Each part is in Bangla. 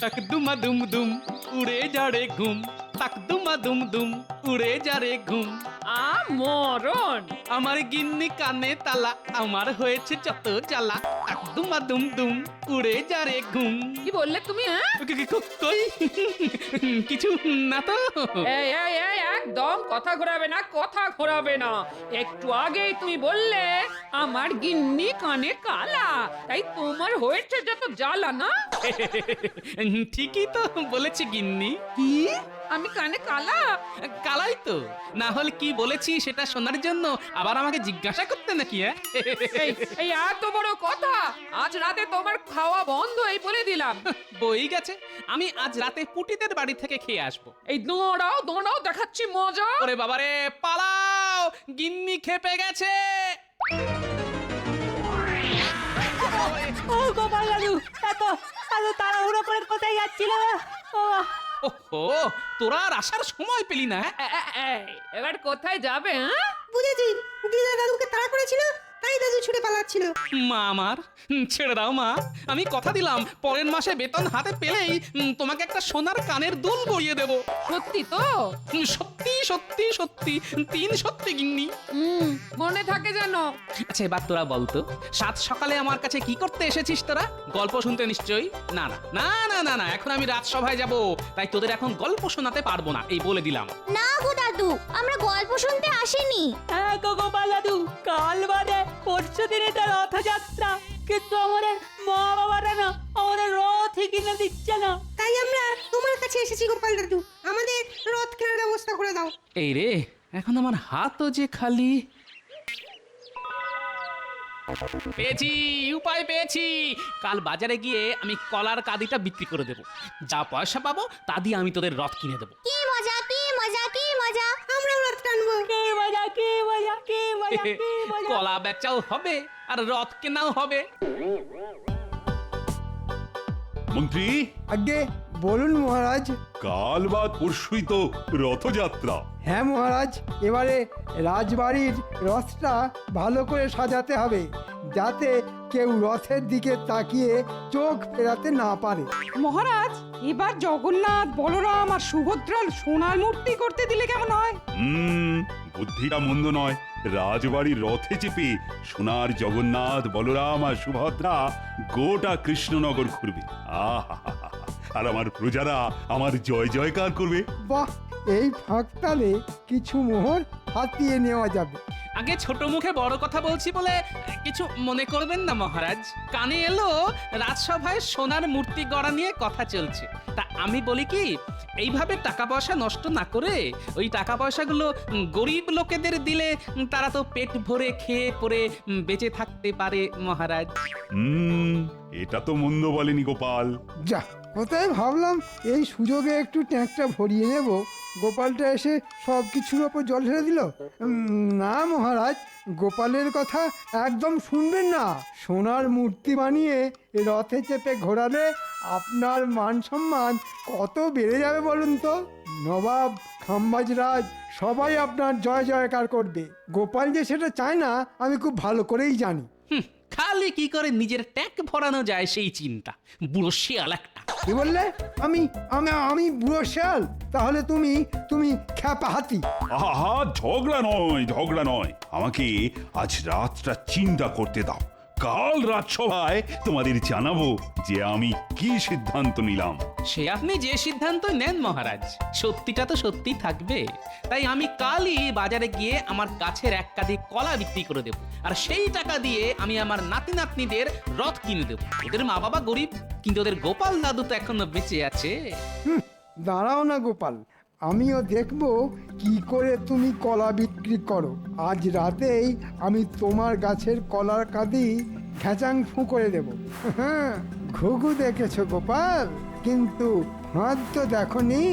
তাক দুমা দুম দুম উড়ে যা রে ঘুম, তাক দুমা দুম দুম উড়ে যা রে ঘুম। মরণ। আমার গিন্নি কানে তালা, আমার হয়েছে যত জ্বালা, তাক দুমা দুম দুম উড়ে যা রে ঘুম। কি বললে তুমি? কই কিছু না তো। এই এই এই একদম কথা ঘোরাবে না, কথা ঘোরাবে না। একটু আগেই তুমি বললে আমার গিন্নি কানে কালা, তাই তোমার হয়েছে যত জ্বালা না। ঠিকই তো বলেছি গিন্নি। কি? আমি কানে কালা? কালাই তো, না হলে কি বলেছি সেটা শোনার জন্য আবার আমাকে জিজ্ঞাসা করতে নাকি? এই এই এত বড় কথা, আজ রাতে তোমার খাওয়া বন্ধ, এই বলে দিলাম। বই গেছে, আমি আজ রাতে পুটিদের বাড়ি থেকে খেয়ে আসবো। এই দৌড়াও দৌড়াও, দেখাচ্ছি মজা। ওরে বাবারে, পালাও, গিন্নি খেপে গেছে। ও গোপাল দাদু, এত এত তাড়াহুড়ো করে কোথায় যাচ্ছিল? ওহো, তোরা আর আসার সময় পেলি না? এবার কোথায় যাবে? হ্যাঁ, বুঝেছি, দিদা দাদুকে তাড়া করেছিল, তাই দাদু ছুটে পালাচ্ছিল। মা আমার, ছেড়ে দাও মা, আমি কথা দিলাম পরের মাসে বেতন হাতে পেলেই তোমাকে একটা সোনার কানের দুল গড়িয়ে দেবো। সত্যি তো? সত্যি সত্যি সত্যি, 3 সত্যি গিন্নি। মনে থাকে যেন। আচ্ছা এবার তোরা বলতো, সাত সকালে আমার কাছে কি করতে এসেছিস তোরা? গল্প শুনতে নিশ্চয়ই? না না না না না না, এখন আমি রাজসভায় যাব, তাই তোদের এখন গল্প শোনাতে পারবো না, এই বলে দিলাম। না গো দাদু, আমরা গল্প শুনতে আসিনি। হ্যাঁ গো গোপাল দাদু, কাল বাদে পরশু দিনে তো রথযাত্রা, কিন্তু আমাদের মা বাবারা না আমাদের রথই কিনে দিচ্ছে না। তাই আমরা তোমার কাছে এসেছি গোপাল দাদু, আমাদের রথ কেনার ব্যবস্থা করে দাও। এই রে, এখন আমার হাতও যে খালি। পেয়েছি, উপায় পেয়েছি। কাল বাজারে গিয়ে আমি কলার কাঁদিটা বিক্রি করে দেবো, যা পয়সা পাবো তা দিয়ে আমি তোদের রথ কিনে দেবো। কি মজা কি মজা কি মজা। আমরা রথ টানবো। কি মজা কি মজা কি মজা কি মজা। কলা বেচাও হবে আর রথ কেনাও হবে। মন্ত্রী, আগে বলুন মহারাজ। কাল বা পরশুই তো রথযাত্রা। হ্যাঁ মহারাজ, এবারে রাজবাড়ির রথটা ভালো করে সাজাতে হবে, যাতে কেউ রথের দিকে তাকিয়ে চোখ ফেরাতে না পারে। মহারাজ, এবার জগন্নাথ, বলরাম আর সুভদ্রার সোনার মূর্তি করতে দিলে কেমন হয়? বুদ্ধিটা মন্দ নয়। রাজবাড়ির রথে চেপে সোনার জগন্নাথ, বলরাম আর সুভদ্রা গোটা কৃষ্ণনগর ঘুরবে। আহা, আর আমার প্রজারা আমার জয় জয়কার করবে। বাহ, এই ফাঁকতালে কিছু মোহর হাতিয়ে নেওয়া যাবে। আগে ছোট মুখে বড় কথা বলছি বলে কিছু মনে করবেন না মহারাজ। কানে এলো রাজসভায় সোনার মূর্তি গড়া নিয়ে কথা চলছে, তা আমি বলি কি, এইভাবে টাকা পয়সা নষ্ট না করে ওই টাকা পয়সাগুলো গরিব লোকেদের দিলে তারা তো পেট ভরে খেয়ে পরে বেঁচে থাকতে পারে মহারাজ। এটা তো মন্দ বলেনি গোপাল। যা, কোথায় ভাবলাম এই সুযোগে একটু ট্যাঙ্কটা ভরিয়ে নেব, গোপালটা এসে সব কিছুর ওপর জল ঢেলে দিল। না মহারাজ, গোপালের কথা একদম শুনবেন না। সোনার মূর্তি বানিয়ে রথে চেপে ঘোরালে আপনার মান সম্মান কত বেড়ে যাবে বলুন তো। নবাব, খাম্বাজরাজ সবাই আপনার জয় জয়কার করবে। গোপাল যে সেটা চায় না আমি খুব ভালো করেই জানি। খালি কি করে নিজের ট্যাঙ্ক ভরানো যায় সেই চিন্তা, বুড়ো শিয়াল একটা। কি বললে? আমি আমি আমি বুড়ো শেয়াল? তাহলে তুমি তুমি খ্যাপা হাতি। আহা, ঝগড়া নয়, ঝগড়া নয়। আমাকে আজ রাতটা চিন্তা করতে দাও। কাল রাজসভায় তোমাদের জানাবো যে আমি কি সিদ্ধান্ত নিলাম। সে আপনি যে সিদ্ধান্ত নেন মহারাজ, সত্যিটা তো সত্যি থাকবে। তাই আমি কালই বাজারে গিয়ে আমার গাছের এক কাঁদি কলা বিক্রি করে দেবো, আর সেই টাকা দিয়ে আমি আমার নাতি নাতনিদের রথ কিনে দেবো। ওদের মা বাবা গরিব, কিন্তু ওদের গোপাল দাদু তো এখনো বেঁচে আছে। দাঁড়াও না গোপাল, আমিও দেখব কি করে তুমি কলা বিক্রি করো। আজ রাতেই আমি তোমার গাছের কলার কাঁদি ঘ্যাচাং ফু করে দেব। ঘুঘু দেখেছো গোপাল, কিন্তু ফাঁদ তো দেখনি।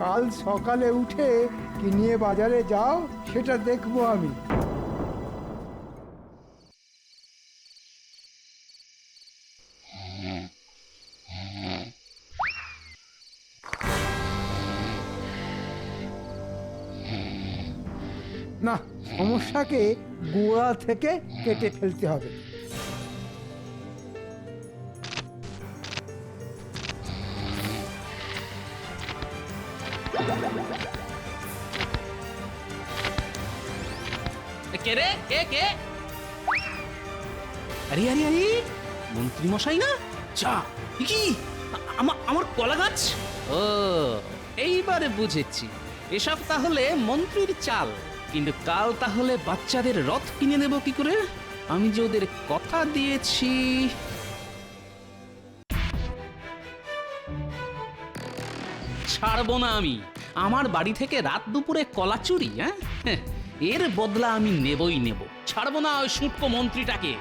কাল সকালে উঠে কি নিয়ে বাজারে যাও সেটা দেখবো আমি। না, সমস্যাকে গোড়া থেকে কেটে ফেলতে হবে। কে রে কে কে আরে আরে আরে মন্ত্রী মশাই না চা কি আমার কলা গাছ ও এইবারে বুঝেছি এসব তাহলে মন্ত্রীর চাল কিন্তু কাল তাহলে বাচ্চাদের রথ কিনে দেব কি করে আমি যে ওদের কথা দিয়েছি ছাড়বো না আমি আমার বাড়ি থেকে রাত দুপুরে কলা চুরি হ্যাঁ এর বদলা আমি নেবই নেব ছাড়বো না ওই সুটকো মন্ত্রীটাকে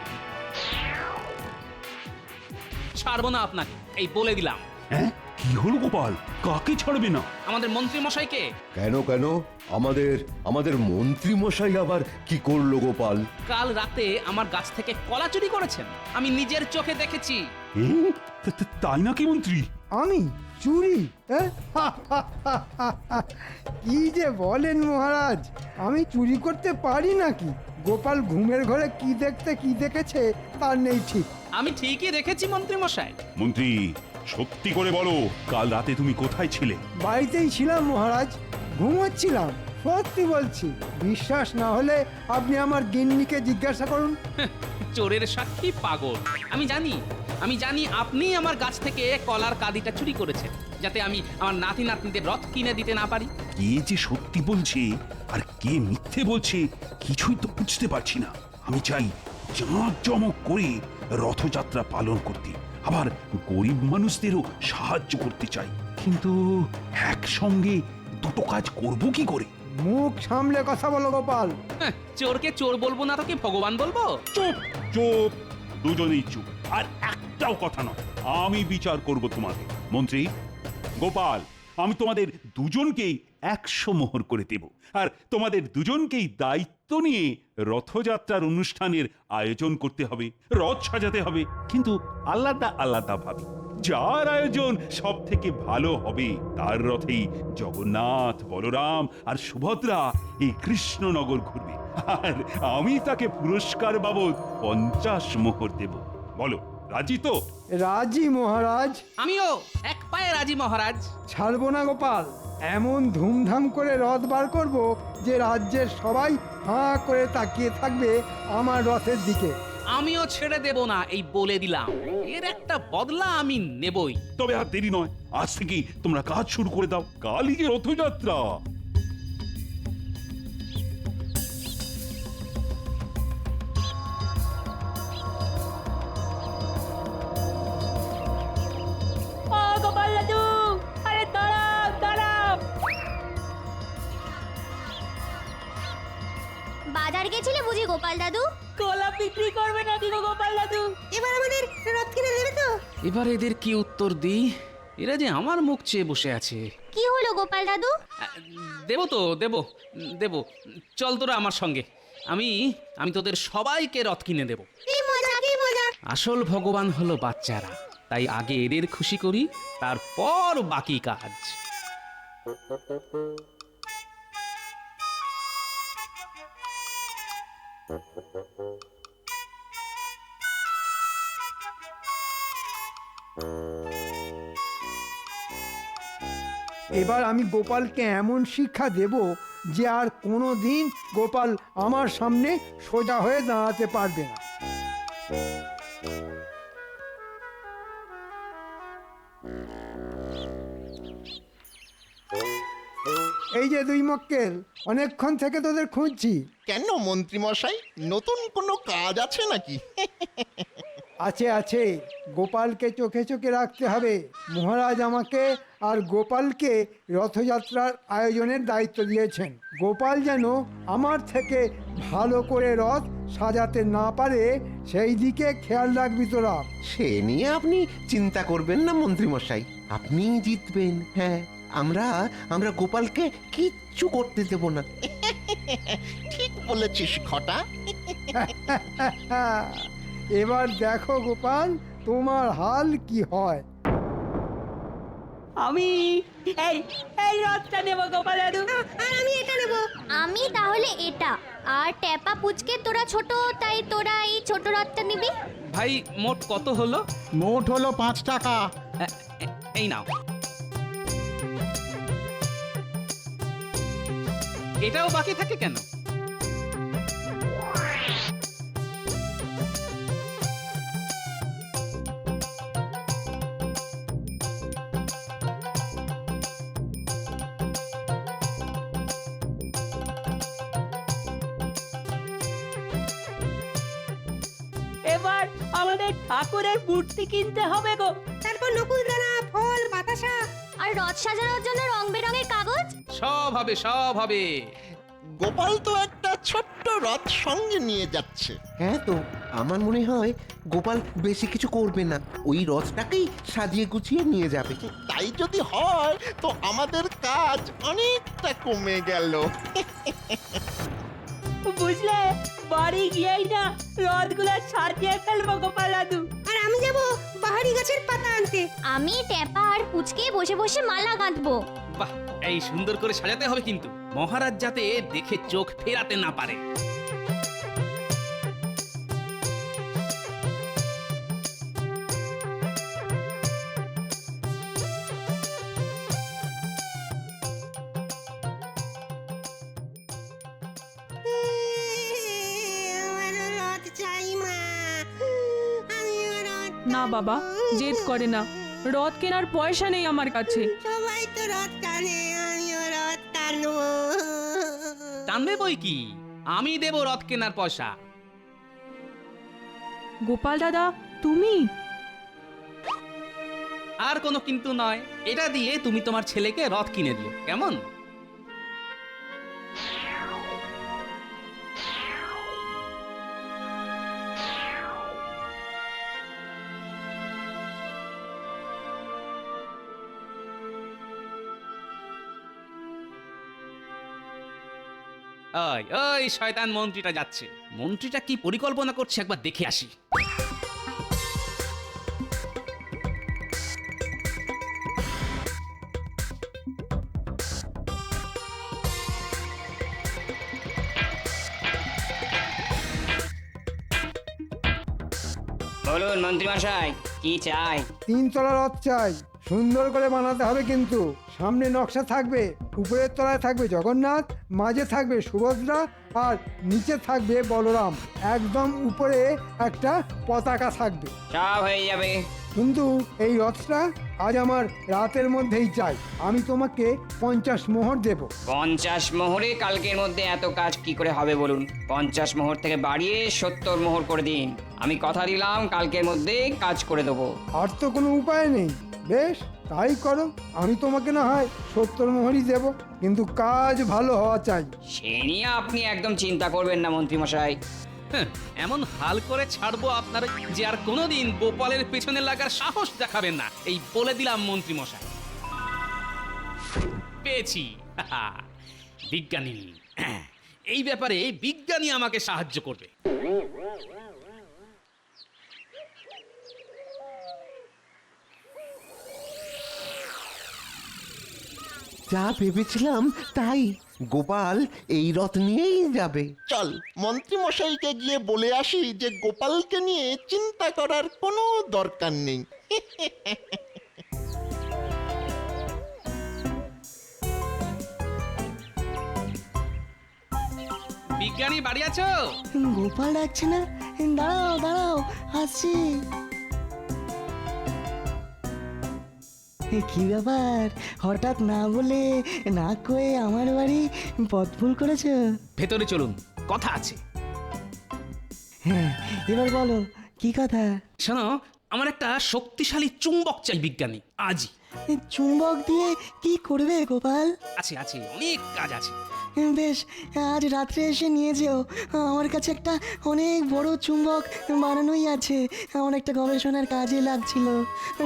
ছাড়বো না আপনাকে এই বলে দিলাম হ্যাঁ কি হলো গোপাল কাকে ছাড়বে না আমাদের মন্ত্রী মশাইকে কেন কেন আমাদের মন্ত্রী মশাই আবার কি করলো গোপাল? কাল রাতে আমার গাছ থেকে কলা চুরি করেছেন আমি নিজের চোখে দেখেছি তাই নাকি মন্ত্রী? আমি চুরি হ্যাঁ? কি যে বলেন মহারাজ, আমি চুরি করতে পারি নাকি? গোপাল ঘুমের ঘরে কি দেখেছে তার নেই ঠিক। আমি ঠিকই দেখেছি মন্ত্রী মশাই। মন্ত্রী সত্যি করে বলো কাল রাতে তুমি কোথায় ছিলে? বাড়িতেই ছিলাম মহারাজ, ঘুমোচ্ছিলাম। সত্যি বলছি, বিশ্বাস না হলে আপনি আমার গিন্নিকে জিজ্ঞাসা করুন। চোরের সাক্ষী পাগল। আমি জানি আপনি আমার গাছ থেকে কলার কাদিটা চুরি করেছেন যাতে আমি আমার নাতি নাতনিদের রথ কিনে দিতে না পারি। কে যে সত্যি বলছে আর কে মিথ্যে বলছে কিছুই তো বুঝতে পারছি না। আমি চাই জাঁকজমক করে রথযাত্রা পালন করতে, আবার গরিব মানুষদেরও সাহায্য করতে চাই, কিন্তু একসঙ্গে দুটো কাজ করব কি করে? মুখ সামলে কথা বলো গোপাল। চোরকে চোর বলবো না তো কি ভগবান বলবো? চুপ চুপ, দুজনেই চুপ, আর একটাও কথা নয়। আমি বিচার করব তোমাদের। মন্ত্রী গোপাল, আমি তোমাদের দুজনকেই 100 মোহর করে দেব, আর তোমাদের দুজনকেই দায়িত্ব নিয়ে রথযাত্রার অনুষ্ঠানের আয়োজন করতে হবে, রথ সাজাতে হবে, কিন্তু আলাদা আলাদা ভাবে। যার আয়োজন সব থেকে ভালো হবে তার রথেই জগন্নাথ, বলরাম আর সুভদ্রা এই কৃষ্ণনগর ঘুরবে, আর আমি তাকে পুরস্কার বাবদ 50 মোহর দেব। বলো রাজি তো? রাজি মহারাজ। আমিও এক পায়ে রাজি মহারাজ। ছাড়বো না গোপাল, এমন ধুমধাম করে রথ বার করব যে রাজ্যের সবাই হাঁ করে তাকিয়ে থাকবে আমার রথের দিকে। আমিও ছেড়ে দেব না, এই বলে দিলাম। এর একটা বদলা আমি নেবই। তবে আর দেরি নয়, আজ থেকে তোমরা কাজ শুরু করে দাও। কালই যে রথযাত্রা। ও গোপাল দাদু, আরে দাঁড়াও দাঁড়াও। বাজার গেছিলে বুঝি গোপাল দাদু? কলা বিক্রি করবে নাকি গো গোপাল দাদু? এবার আমাদের রথ কিনে দেবে তো? এবার এদের কি উত্তর দিই? এরা যে আমার মুখ চেয়ে বসে আছে। কি হলো গোপাল দাদু? দেবো তো দেবো। চল তোরা আমার সঙ্গে, আমি তোদের সবাইকে রথ কিনে দেব। কি মজা কি মজা! আসল ভগবান হলো বাচ্চারা, তাই আগে এদের খুশি করি, তারপর বাকি কাজ। এবার আমি গোপালকে এমন শিক্ষা দেব যে আর কোনো দিন গোপাল আমার সামনে সোজা হয়ে দাঁড়াতে পারবে না। এই যে দুই মক্কেল, অনেকক্ষণ থেকে তোদের খুঁজছি। কেন মন্ত্রী মশাই, নতুন কোনো কাজ আছে নাকি? আছে, গোপালকে চোখে চোখে রাখতে হবে। মহারাজ আমাকে আর গোপালকে রথযাত্রার আয়োজনের দায়িত্ব দিয়েছেন। গোপাল যেন আমার থেকে ভালো করে রথ সাজাতে না পারে সেই দিকে খেয়াল রাখবি তোরা। সে নিয়ে আপনি চিন্তা করবেন না মন্ত্রী মশাই, আপনি জিতবেন। হ্যাঁ, আমরা গোপালকে কিচ্ছু করতে দেব না। ঠিক বলেছিস খটা। এবার দেখো গোপাল, তোমার হাল কি হয়। আমি এই রথটা নেব গোপাল দাদু। আর আমি এটা নেব। আমি তাহলে এটা। আর ট্যাপা পুচকে তোরা ছোট, তাই তোরা এই ছোট রথটা নিবি। ভাই মোট কত হলো? মোট হলো 5 টাকা। এই নাও। এটাও বাকি থাকে কেন? এবার আমাদের ঠাকুরের মূর্তি কিনতে হবে গো। তারপর নকুলদানা ফল বাতাসা। আর রথ সাজানোর জন্য রং বেরঙের কাগজ। সব হবে, সব হবে। গোপাল তো একটা ছোট্ট রথ সঙ্গে নিয়ে যাচ্ছে। হ্যাঁ তো আমার মনে হয় গোপাল বেশি কিছু করবে না, ওই রথটাকেই সাজিয়ে গুছিয়ে নিয়ে যাবে। তাই যদি হয় তো আমাদের কাজ অনেকটা কমে গেল। বুঝলে, বাড়ি গিয়েই না রথগুলো সাজিয়ে ফেলবো গোপাল দাদু। আর আমি যাব বাহারি গাছের পাতা আনতে। আমি ট্যাপা আর পুচকে বসে বসে মালা গাঁথবো। বাহ, এই সুন্দর করে সাজাতে হবে কিন্তু, মহারাজ যাতে দেখে চোখ ফেরাতে না পারে। আমারও রথ চাই মা, আমিও রথ না বাবা, জেদ করে না। রথ কেনার পয়সা নেই আমার কাছে। সবাই তো রথ টানে, আমিও রথ টানবো। টানবে বই কি, আমি দেব রথ কেনার পয়সা। গোপাল দাদা, তুমি? আর কোনো কিন্তু নয়, এটা দিয়ে তুমি তোমার ছেলেকে রথ কিনে দিও, কেমন? ওই ওই শয়তান মন্ত্রীটা যাচ্ছে। মন্ত্রীটা কি পরিকল্পনা করছে একবার দেখে আসি। বলুন মন্ত্রীমশাই, কি চাই? 3 তলা রথ চাই, সুন্দর করে বানাতে হবে কিন্তু। সামনে নকশা থাকবে, উপরের তলায় থাকবে জগন্নাথ, মাঝে থাকবে সুভদ্রা, আর নিচে থাকবে বলরাম। একদম উপরে একটা পতাকা থাকবে। সব হয়ে যাবে। কিন্তু এই রথটা আজ আমার রাতের মধ্যেই চাই। আমি তোমাকে 50 মোহর দেব। 50 মোহরে কালকের মধ্যে এত কাজ কি করে হবে বলুন? 50 মোহর থেকে বাড়িয়ে 70 মোহর করে দিন। আমি কথা দিলাম কালকের মধ্যে কাজ করে দেবো। আর তো কোনো উপায় নেই। বেশ, তাই করো। আমি তোমাকে না হয় 70 মোহরই দেব, কিন্তু কাজ ভালো হওয়া চাই। সে নিয়ে আপনি একদম চিন্তা করবেন না মন্ত্রীমশাই। হ্যাঁ, এমন হাল করে ছাড়বো আপনার যে আর কোনোদিন গোপালের পেছনে লাগার সাহস দেখাবেন না, এই বলে দিলাম মন্ত্রী মশাই। পেয়েছি বিজ্ঞানী। এই ব্যাপারে বিজ্ঞানী আমাকে সাহায্য করবে। যা ভেবেছিলাম তাই, গোপাল এই রথ নিয়েই যাবে। চল মন্ত্রী মশাইকে গিয়ে বলে আসি যে গোপালকে নিয়ে চিন্তা করার কোনো দরকার নেই। বিজ্ঞানী বাড়ি আছো? গোপাল ডাকছে না? দাঁড়াও দাঁড়াও, আসছি। কি ব্যাপার, হঠাৎ না বলে না কয়ে আমার বাড়ি পথ ভুল করেছ? ভেতরে চলুন, কথা আছে। হ্যাঁ, এবার বলো কি কথা? শোনো, আমার একটা শক্তিশালী চুম্বক চাই বিজ্ঞানী, আজই। চুম্বক দিয়ে কি করবে গোপাল? আছে আছে, অনেক কাজ আছে। বেশ, আজ রাত্রে এসে নিয়ে যেও। আমার কাছে একটা অনেক বড় চুম্বক বানানোই আছে, আমার একটা গবেষণার কাজে লাগছিল।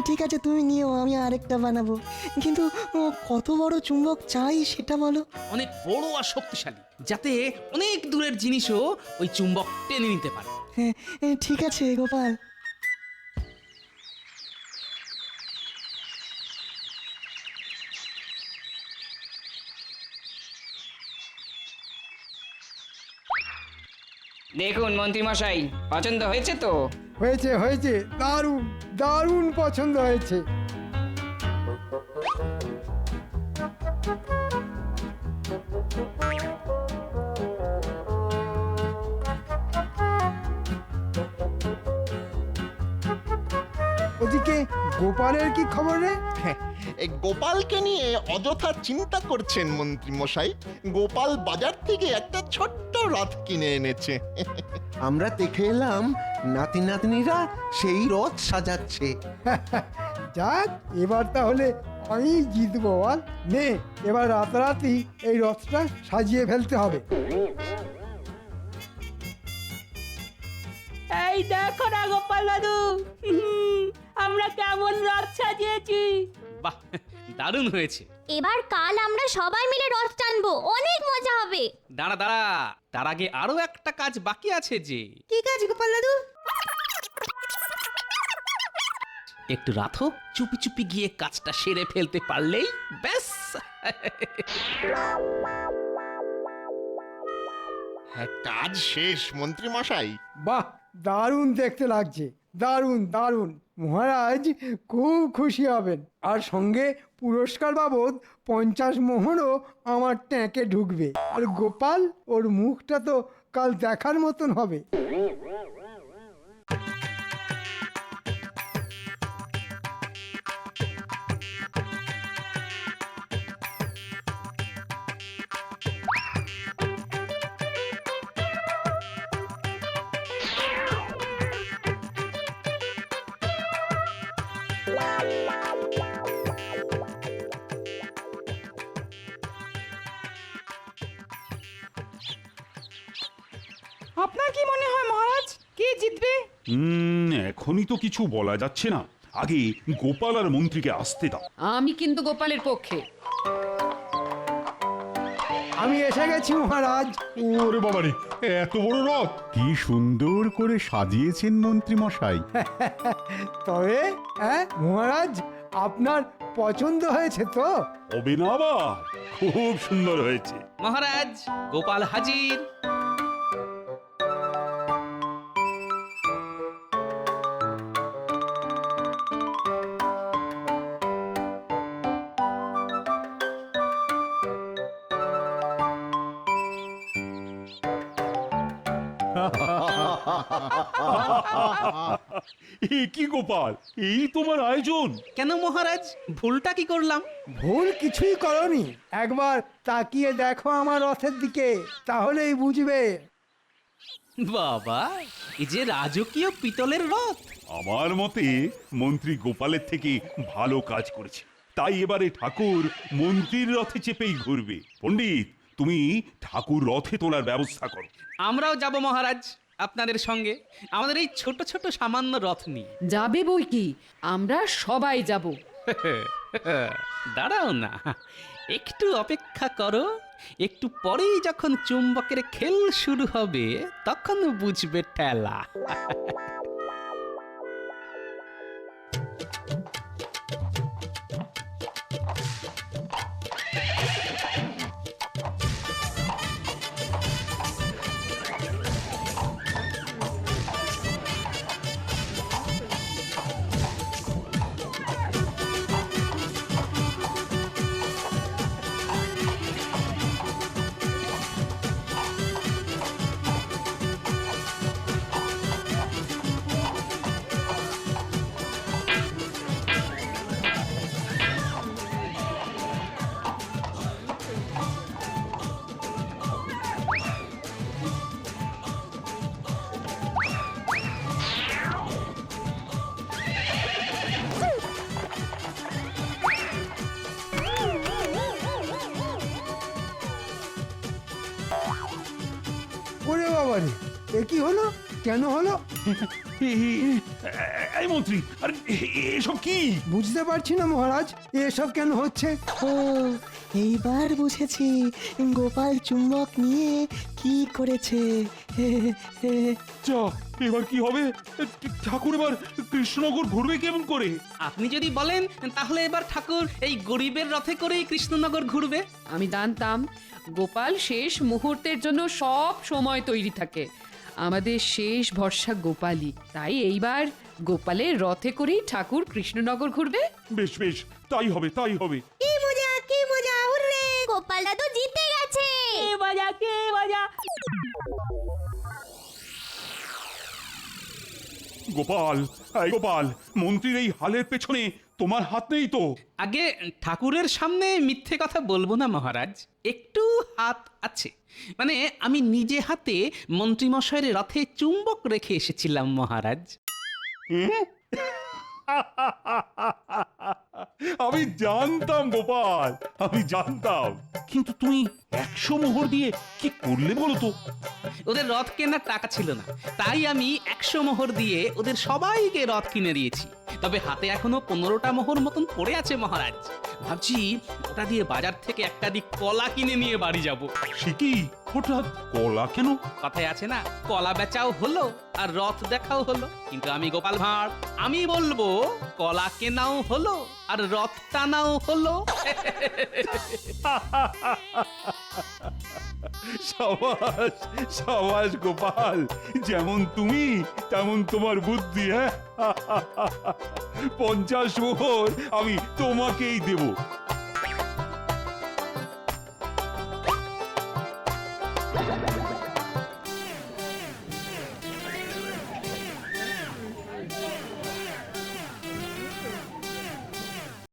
ঠিক আছে, তুমি নিও, আমি আরেকটা বানাবো। কিন্তু কত বড় চুম্বক চাই সেটা বলো। অনেক বড় আর শক্তিশালী, যাতে অনেক দূরের জিনিসও ওই চুম্বক টেনে নিতে পারে। হ্যাঁ, ঠিক আছে গোপাল। দেখুন মন্ত্রীমশাই, পছন্দ হয়েছে তো? হয়েছে হয়েছে, দারুণ দারুণ পছন্দ হয়েছে। ওদিকে গোপালের কি খবর রে? এই গোপালকে নিয়ে অযথা চিন্তা করছেন মন্ত্রী মশাই। গোপাল বাজার থেকে একটা ছোট্ট রথ কিনে এনেছে। আমরা দেখে এলাম নাতি নাতনিরা সেই রথ সাজাচ্ছে। যাক, এবার তাহলে আমি জিতবো বল। নে, এবার রাতারাতি এই রথটা সাজিয়ে ফেলতে হবে। এই দেখো না গোপাল দাদু, আমরা কেমন রথ সাজিয়েছি। বাহ, দারুণ হয়েছে। এবার কাল আমরা সবাই মিলে রথ টানবো, অনেক মজা হবে। দাঁড়া দাঁড়া, তার আগে আরো একটা কাজ বাকি আছে যে। কি কাজ গোপাল দাদু? একটু রাথো, চুপি চুপি গিয়ে কাজটা সেরে ফেলতে পারলেই ব্যাস। হ্যাঁ, কাজ শেষ মন্ত্রী মশাই। বাহ, দারুণ দেখতে লাগছে, দারুণ দারুণ। মহারাজ খুব খুশি হবেন, আর সঙ্গে পুরস্কার বাবদ 50 মোহরও আমার ট্যাঁকে ঢুকবে। আর গোপাল, ওর মুখটা তো কাল দেখার মতন হবে। আপনার কি মনে হয় মহারাজ, কে জিতবে? এখনই তো কিছু বলা যাচ্ছে না, আগে গোপাল আর মন্ত্রীকে আসতে দাও। আমি কিন্তু গোপালের পক্ষে। আমি এসে গেছি মহারাজ। ওরে বাবারে, এত বড় রথ! কি সুন্দর করে সাজিয়েছেন মন্ত্রী মশাই। তবে মহারাজ, আপনার পছন্দ হয়েছে তো? হবে না আবার, খুব সুন্দর হয়েছে। মহারাজ, গোপাল হাজির। এ কি গোপাল, এই তোমার আয়োজন? কেন মহারাজ, ভুলটা কি করলাম? ভুল কিছুই করনি, একবার তাকিয়ে দেখো আমার রথের দিকে, তাহলেই বুঝবে। বাবা, এই যে রাজকীয় পিতলের রথ। আমার মতে মন্ত্রী গোপালের থেকে ভালো কাজ করেছে, তাই এবারে ঠাকুর মন্ত্রীর রথে চেপেই ঘুরবে। পণ্ডিত, তুমি ঠাকুর রথে তোলার ব্যবস্থা করো। আমরাও যাব মহারাজ আপনাদের সঙ্গে, আমাদের এই ছোট ছোট সামান্য রথ নিয়ে। যাবে বই কি, আমরা সবাই যাব। দাঁড়াও না, একটু অপেক্ষা করো, একটু পরেই যখন চুম্বকের খেল শুরু হবে তখন বুঝবে ঠেলা। ওরে বাবারে, এ কি হলো? কেন হলো? এই মন্ত্রী, আরে এসব কি? বুঝতে পারছি না মহারাজ, এসব কেন হচ্ছে। ও, এইবার বুঝেছি গোপাল চুম্বক নিয়ে কি করেছে। যা, এবার কি হবে? ঠাকুর এবার কৃষ্ণনগর ঘুরবে কেমন করে? আপনি যদি বলেন তাহলে এবার ঠাকুর এই গরিবের রথে করেই কৃষ্ণনগর ঘুরবে। আমি জানতাম গোপাল শেষ মুহূর্তের জন্য সব সময় তৈরি থাকে। আমাদের শেষ ভরসা গোপালই, তাই এইবার গোপালের রথে করেই ঠাকুর কৃষ্ণনগর ঘুরবে। বেশ বেশ, তাই হবে তাই হবে। কি মজা, কি মজা! হুররে! গোপাল দাদু জিতে গেছে। কে মজা, কে মজা! গোপাল, এই গোপাল, মন্ত্রীর এই হালের পেছনে তোমার হাত নেই তো? আগে ঠাকুরের সামনে মিথ্যে কথা বলবো না মহারাজ, একটু হাত আছে। মানে আমি নিজে হাতে মন্ত্রীমশাইয়ের রথে চুম্বক রেখে এসেছিলাম মহারাজ। আমি জানতাম গোপাল, আমি জানতাম, কিন্তু তুমি 100 মোহর দিয়ে কি করলে বলো তো? ওদের রথ কেনার টাকা ছিল না, তাই আমি 100 মোহর দিয়ে ওদের সবাইকে রথ কিনে দিয়েছি। তবে হাতে এখনো 15টা মোহর মতন পড়ে আছে মহারাজ। ভাবছি ওটা দিয়ে বাজার থেকে একটা দিক কলা কিনে নিয়ে বাড়ি যাব। সে কি, হঠাৎ কলা কেন? কথায় আছে না, কলা বেচাও হলো আর রথ দেখাও হলো। কিন্তু আমি গোপাল ভাঁড়, আমি বলবো কলা কেনাও হলো আর রথ টানাও হলো। সাবাস সাবাস গোপাল, যেমন তুমি তেমন তোমার বুদ্ধি। হ্যাঁ, 50 মোহর আমি তোমাকেই দেব।